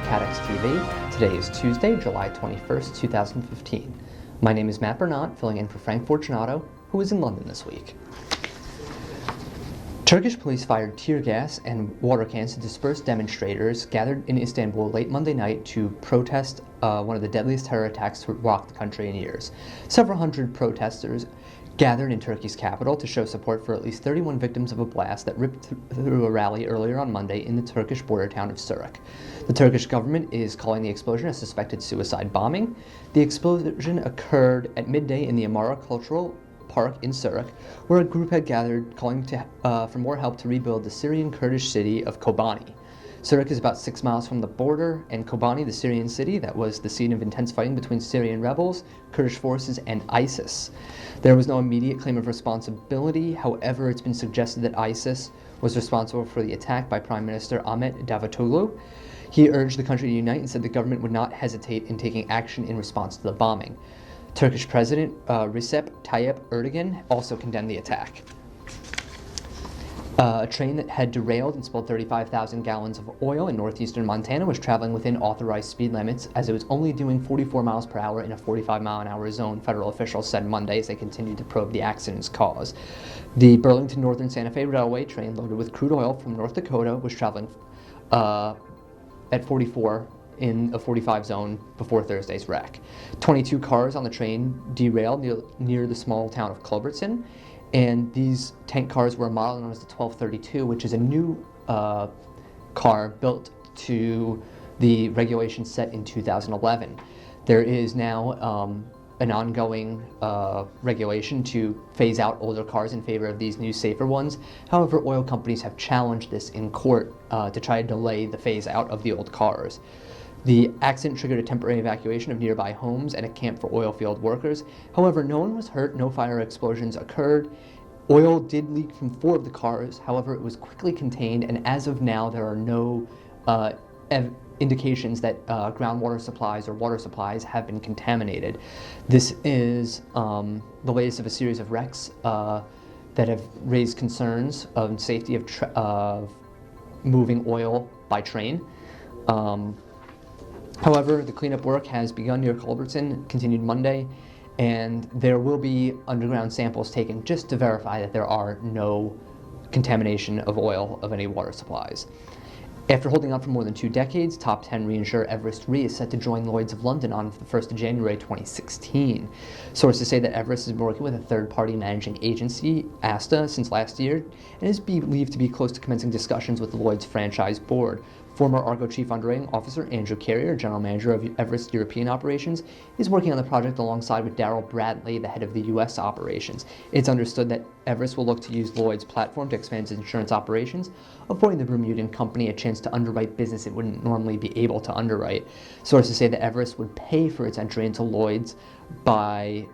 Catex TV. Today is Tuesday, July 21st, 2015. My name is Matt Bernat, filling in for Frank Fortunato, who is in London this week. Turkish police fired tear gas and water cans to disperse demonstrators gathered in Istanbul late Monday night to protest one of the deadliest terror attacks to rock the country in years. Several hundred protesters gathered in Turkey's capital to show support for at least 31 victims of a blast that ripped through a rally earlier on Monday in the Turkish border town of Surak. The Turkish government is calling the explosion a suspected suicide bombing. The explosion occurred at midday in the Amara Cultural Park in Surak, where a group had gathered calling for more help to rebuild the Syrian Kurdish city of Kobani. Surak is about 6 miles from the border, and Kobani, the Syrian city that was the scene of intense fighting between Syrian rebels, Kurdish forces, and ISIS. There was no immediate claim of responsibility. However, it's been suggested that ISIS was responsible for the attack by Prime Minister Ahmet Davutoglu. He urged the country to unite and said the government would not hesitate in taking action in response to the bombing. Turkish President Recep Tayyip Erdogan also condemned the attack. A train that had derailed and spilled 35,000 gallons of oil in northeastern Montana was traveling within authorized speed limits as it was only doing 44 miles per hour in a 45-mile-an-hour zone, federal officials said Monday as they continued to probe the accident's cause. The Burlington Northern Santa Fe Railway train loaded with crude oil from North Dakota was traveling at 44 in a 45 zone before Thursday's wreck. 22 cars on the train derailed near the small town of Culbertson, and these tank cars were a model known as the 1232, which is a new car built to the regulations set in 2011. There is now an ongoing regulation to phase out older cars in favor of these new, safer ones. However, oil companies have challenged this in court to try to delay the phase out of the old cars. The accident triggered a temporary evacuation of nearby homes and a camp for oil field workers. However, no one was hurt, no fire explosions occurred. Oil did leak from 4 of the cars, however, it was quickly contained, and as of now, there are no indications that groundwater supplies or water supplies have been contaminated. This is the latest of a series of wrecks that have raised concerns of safety of moving oil by train. However, the cleanup work has begun near Culbertson, continued Monday, and there will be underground samples taken just to verify that there are no contamination of oil of any water supplies. After holding out for more than 2 decades, top 10 reinsurer Everest Re is set to join Lloyds of London on the 1st of January 2016. Sources say that Everest has been working with a third-party managing agency, ASTA, since last year, and is believed to be close to commencing discussions with the Lloyd's franchise board. Former Argo Chief Underwriting Officer Andrew Carrier, General Manager of Everest European Operations, is working on the project alongside with Daryl Bradley, the head of the U.S. operations. It's understood that Everest will look to use Lloyd's platform to expand its insurance operations, affording the Bermudan company a chance to underwrite business it wouldn't normally be able to underwrite. Sources say that Everest would pay for its entry into Lloyd's by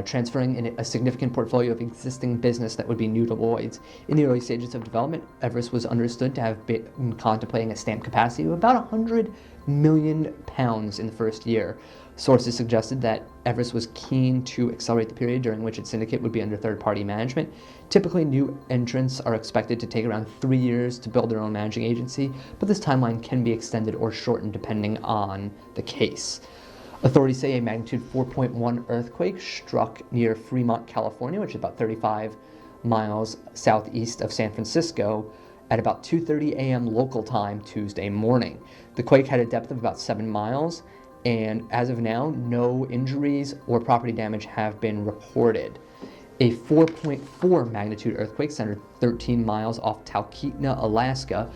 transferring in a significant portfolio of existing business that would be new to Lloyd's. In the early stages of development, Everest was understood to have been contemplating a stamp capacity of about £100 million in the first year. Sources suggested that Everest was keen to accelerate the period during which its syndicate would be under third-party management. Typically, new entrants are expected to take around 3 years to build their own managing agency, but this timeline can be extended or shortened depending on the case. Authorities say a magnitude 4.1 earthquake struck near Fremont, California, which is about 35 miles southeast of San Francisco, at about 2:30 a.m. local time Tuesday morning. The quake had a depth of about 7 miles, and as of now, no injuries or property damage have been reported. A 4.4 magnitude earthquake centered 13 miles off Talkeetna, Alaska,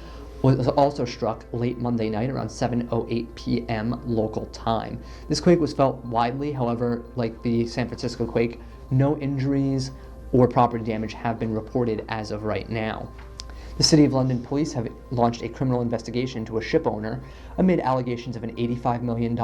was also struck late Monday night around 7:08 p.m. local time. This quake was felt widely, however, like the San Francisco quake, no injuries or property damage have been reported as of right now. The City of London police have launched a criminal investigation into a ship owner amid allegations of an $85 million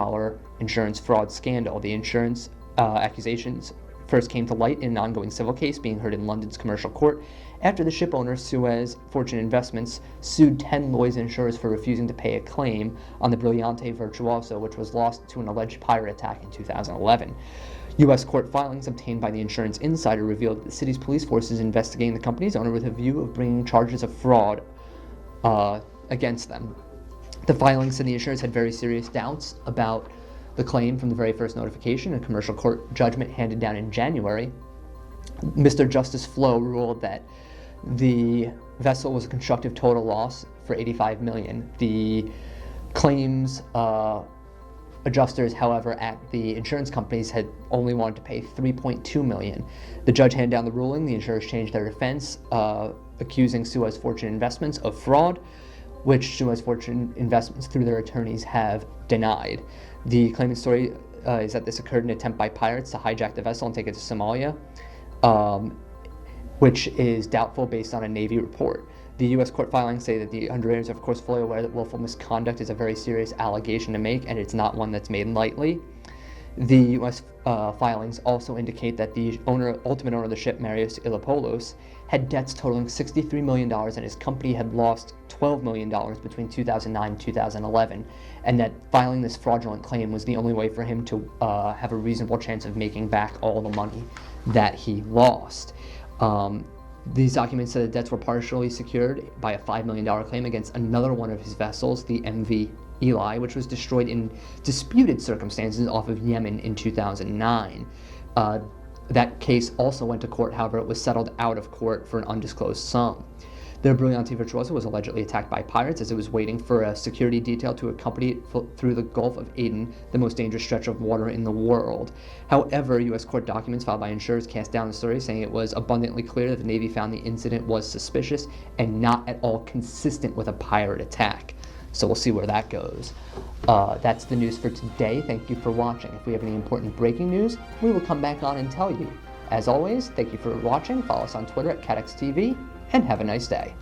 insurance fraud scandal. The insurance accusations first came to light in an ongoing civil case being heard in London's commercial court after the ship owner, Suez Fortune Investments, sued 10 Lloyds insurers for refusing to pay a claim on the Brillante Virtuoso, which was lost to an alleged pirate attack in 2011. U.S. court filings obtained by the Insurance Insider revealed that the city's police force is investigating the company's owner with a view of bringing charges of fraud against them. The filings said the insurers had very serious doubts about the claim from the very first notification. A commercial court judgment handed down in January, Mr. Justice Flo ruled that the vessel was a constructive total loss for $85 million. The claims adjusters, however, at the insurance companies had only wanted to pay $3.2 million. The judge handed down the ruling. The insurers changed their defense, accusing Suez Fortune Investments of fraud, which Suez Fortune Investments, through their attorneys, have denied. The claimant story is that this occurred in an attempt by pirates to hijack the vessel and take it to Somalia, which is doubtful based on a Navy report. The U.S. court filings say that the underwriters are, of course, fully aware that willful misconduct is a very serious allegation to make, and it's not one that's made lightly. The U.S. filings also indicate that the ultimate owner of the ship, Marios Ilopoulos, had debts totaling $63 million, and his company had lost $12 million between 2009 and 2011, and that filing this fraudulent claim was the only way for him to have a reasonable chance of making back all the money that he lost. These documents said the debts were partially secured by a $5 million claim against another one of his vessels, the MV Eli, which was destroyed in disputed circumstances off of Yemen in 2009. That case also went to court, however, it was settled out of court for an undisclosed sum. The Brilliante Virtuosa was allegedly attacked by pirates as it was waiting for a security detail to accompany it through the Gulf of Aden, the most dangerous stretch of water in the world. However, U.S. court documents filed by insurers cast down the story, saying it was abundantly clear that the Navy found the incident was suspicious and not at all consistent with a pirate attack. So we'll see where that goes. That's the news for today. Thank you for watching. If we have any important breaking news, we will come back on and tell you. As always, thank you for watching. Follow us on Twitter at Catex TV, and have a nice day.